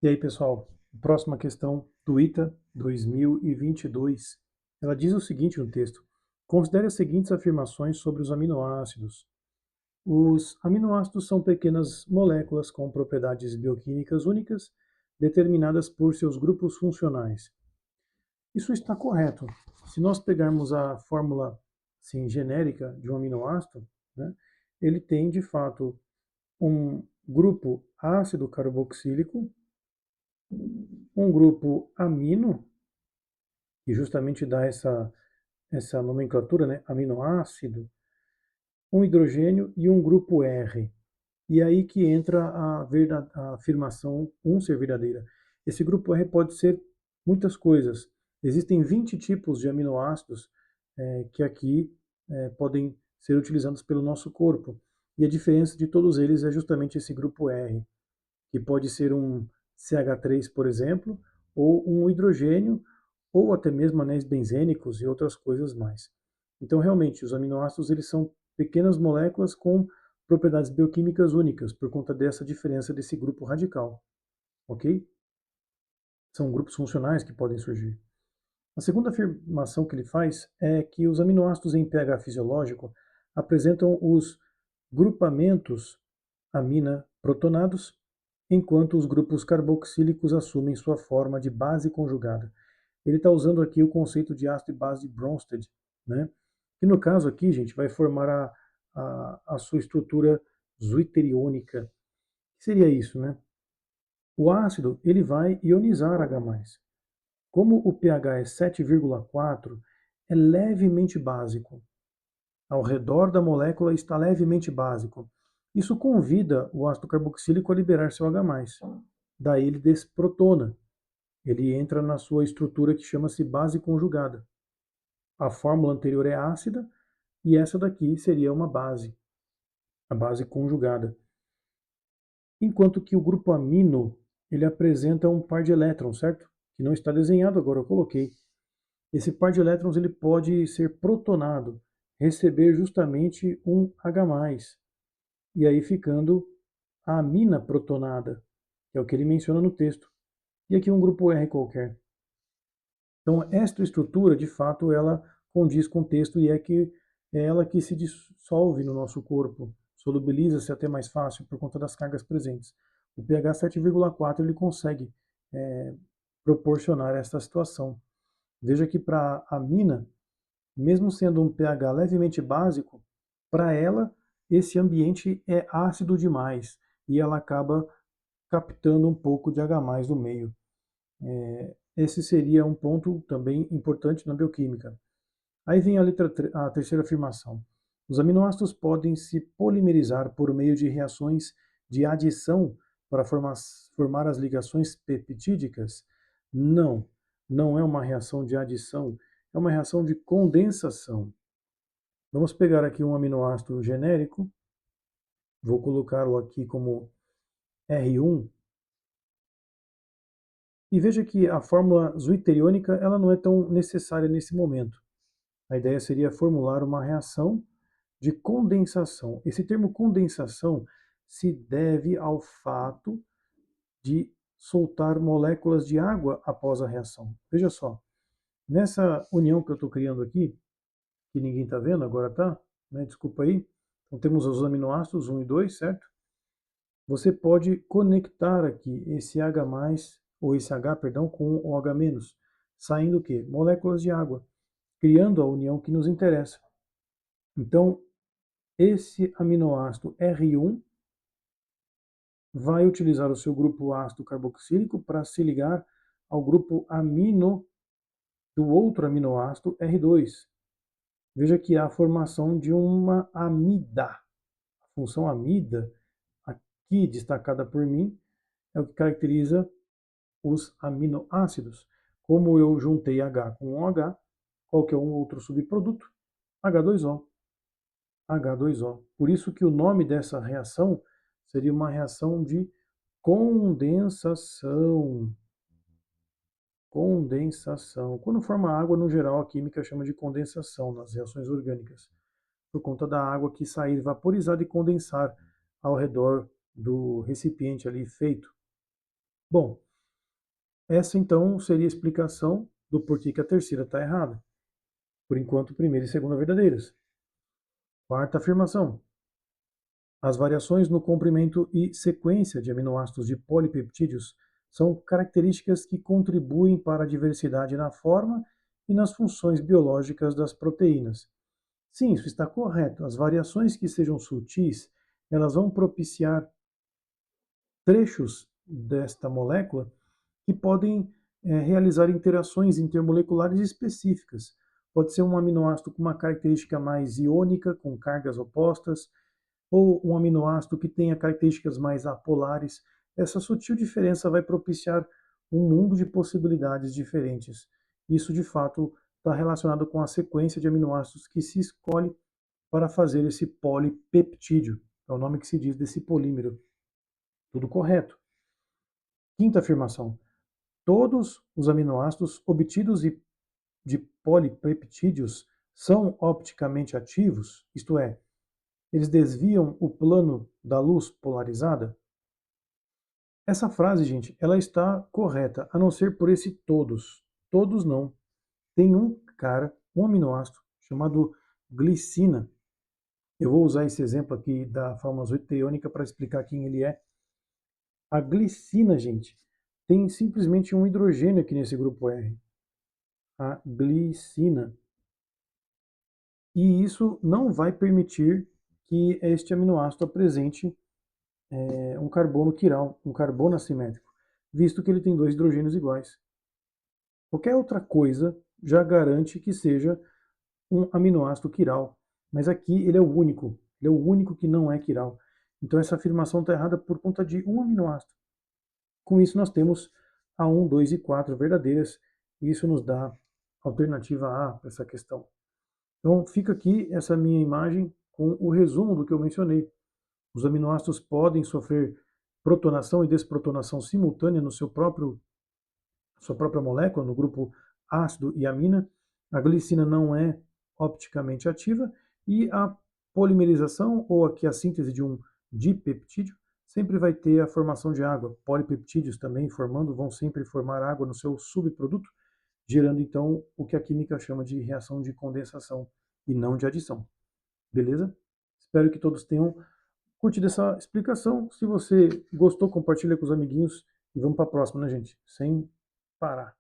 E aí, pessoal, próxima questão do ITA 2022. Ela diz o seguinte no texto: considere as seguintes afirmações sobre os aminoácidos. Os aminoácidos são pequenas moléculas com propriedades bioquímicas únicas, determinadas por seus grupos funcionais. Isso está correto. Se nós pegarmos a fórmula assim, genérica de um aminoácido, né, ele tem de fato um grupo ácido carboxílico, um grupo amino, que justamente dá essa nomenclatura, né, aminoácido, um hidrogênio e um grupo R. E aí que entra a afirmação um ser verdadeira. Esse grupo R pode ser muitas coisas. Existem 20 tipos de aminoácidos que aqui podem ser utilizados pelo nosso corpo. E a diferença de todos eles é justamente esse grupo R, que pode ser um CH3, por exemplo, ou um hidrogênio, ou até mesmo anéis benzênicos e outras coisas mais. Então, realmente, os aminoácidos eles são pequenas moléculas com propriedades bioquímicas únicas, por conta dessa diferença desse grupo radical, ok? São grupos funcionais que podem surgir. A segunda afirmação que ele faz é que os aminoácidos em pH fisiológico apresentam os grupamentos amina protonados, enquanto os grupos carboxílicos assumem sua forma de base conjugada. Ele está usando aqui o conceito de ácido e base de Bronsted, né? Que no caso aqui, gente, vai formar a sua estrutura zwitteriônica. O que seria isso, né? O ácido ele vai ionizar H+. Como o pH é 7,4, é levemente básico. Ao redor da molécula está levemente básico. Isso convida o ácido carboxílico a liberar seu H+. Daí ele desprotona. Ele entra na sua estrutura que chama-se base conjugada. A fórmula anterior é ácida e essa daqui seria uma base, a base conjugada. Enquanto que o grupo amino, ele apresenta um par de elétrons, certo? Que não está desenhado, agora eu coloquei. Esse par de elétrons ele pode ser protonado, receber justamente um H+, e aí ficando a amina protonada, que é o que ele menciona no texto. E aqui um grupo R qualquer. Então, esta estrutura, de fato, ela condiz com o texto e é ela que se dissolve no nosso corpo, solubiliza-se até mais fácil por conta das cargas presentes. O pH 7,4 ele consegue proporcionar esta situação. Veja que para a amina, mesmo sendo um pH levemente básico, para ela esse ambiente é ácido demais e ela acaba captando um pouco de H+ do meio. Esse seria um ponto também importante na bioquímica. Aí vem a terceira afirmação. Os aminoácidos podem se polimerizar por meio de reações de adição para formar as ligações peptídicas? Não, não é uma reação de adição, é uma reação de condensação. Vamos pegar aqui um aminoácido genérico, vou colocá-lo aqui como R1, e veja que a fórmula zwitteriônica ela não é tão necessária nesse momento. A ideia seria formular uma reação de condensação. Esse termo condensação se deve ao fato de soltar moléculas de água após a reação. Veja só, nessa união que eu estou criando aqui, que ninguém está vendo, agora tá, né? Desculpa aí. Então temos os aminoácidos 1 e 2, certo? Você pode conectar aqui esse H+, ou esse H, perdão, com o H-, saindo o quê? Moléculas de água, criando a união que nos interessa. Então, esse aminoácido R1 vai utilizar o seu grupo ácido carboxílico para se ligar ao grupo amino do outro aminoácido R2. Veja que há a formação de uma amida. A função amida, aqui destacada por mim, é o que caracteriza os aminoácidos. Como eu juntei H com OH, qual que é um outro subproduto? H2O. H2O. Por isso que o nome dessa reação seria uma reação de condensação. Condensação. Quando forma água, no geral, a química chama de condensação nas reações orgânicas, por conta da água que sair vaporizada e condensar ao redor do recipiente ali feito. Bom, essa então seria a explicação do porquê que a terceira está errada. Por enquanto, primeira e segunda verdadeiras. Quarta afirmação. As variações no comprimento e sequência de aminoácidos de polipeptídeos são características que contribuem para a diversidade na forma e nas funções biológicas das proteínas. Sim, isso está correto. As variações que sejam sutis, elas vão propiciar trechos desta molécula que podem realizar interações intermoleculares específicas. Pode ser um aminoácido com uma característica mais iônica, com cargas opostas, ou um aminoácido que tenha características mais apolares. Essa sutil diferença vai propiciar um mundo de possibilidades diferentes. Isso, de fato, está relacionado com a sequência de aminoácidos que se escolhe para fazer esse polipeptídeo. É o nome que se diz desse polímero. Tudo correto. Quinta afirmação. Todos os aminoácidos obtidos de polipeptídeos são opticamente ativos, isto é, eles desviam o plano da luz polarizada? Essa frase, gente, ela está correta, a não ser por esse todos. Todos não. Tem um cara, um aminoácido, chamado glicina. Eu vou usar esse exemplo aqui da forma azoteônica para explicar quem ele é. A glicina, gente, tem simplesmente um hidrogênio aqui nesse grupo R. A glicina. E isso não vai permitir que este aminoácido apresente um carbono quiral, um carbono assimétrico, visto que ele tem dois hidrogênios iguais. Qualquer outra coisa já garante que seja um aminoácido quiral, mas aqui ele é o único que não é quiral. Então essa afirmação está errada por conta de um aminoácido. Com isso nós temos a 1, 2 e 4 verdadeiras, e isso nos dá alternativa A para essa questão. Então fica aqui essa minha imagem com o resumo do que eu mencionei. Os aminoácidos podem sofrer protonação e desprotonação simultânea no sua própria molécula, no grupo ácido e amina. A glicina não é opticamente ativa e a polimerização, ou aqui a síntese de um dipeptídeo, sempre vai ter a formação de água. Polipeptídeos também vão sempre formar água no seu subproduto, gerando então o que a química chama de reação de condensação e não de adição. Beleza? Espero que todos tenham curtido essa explicação. Se você gostou, compartilha com os amiguinhos e vamos para a próxima, né, gente? Sem parar.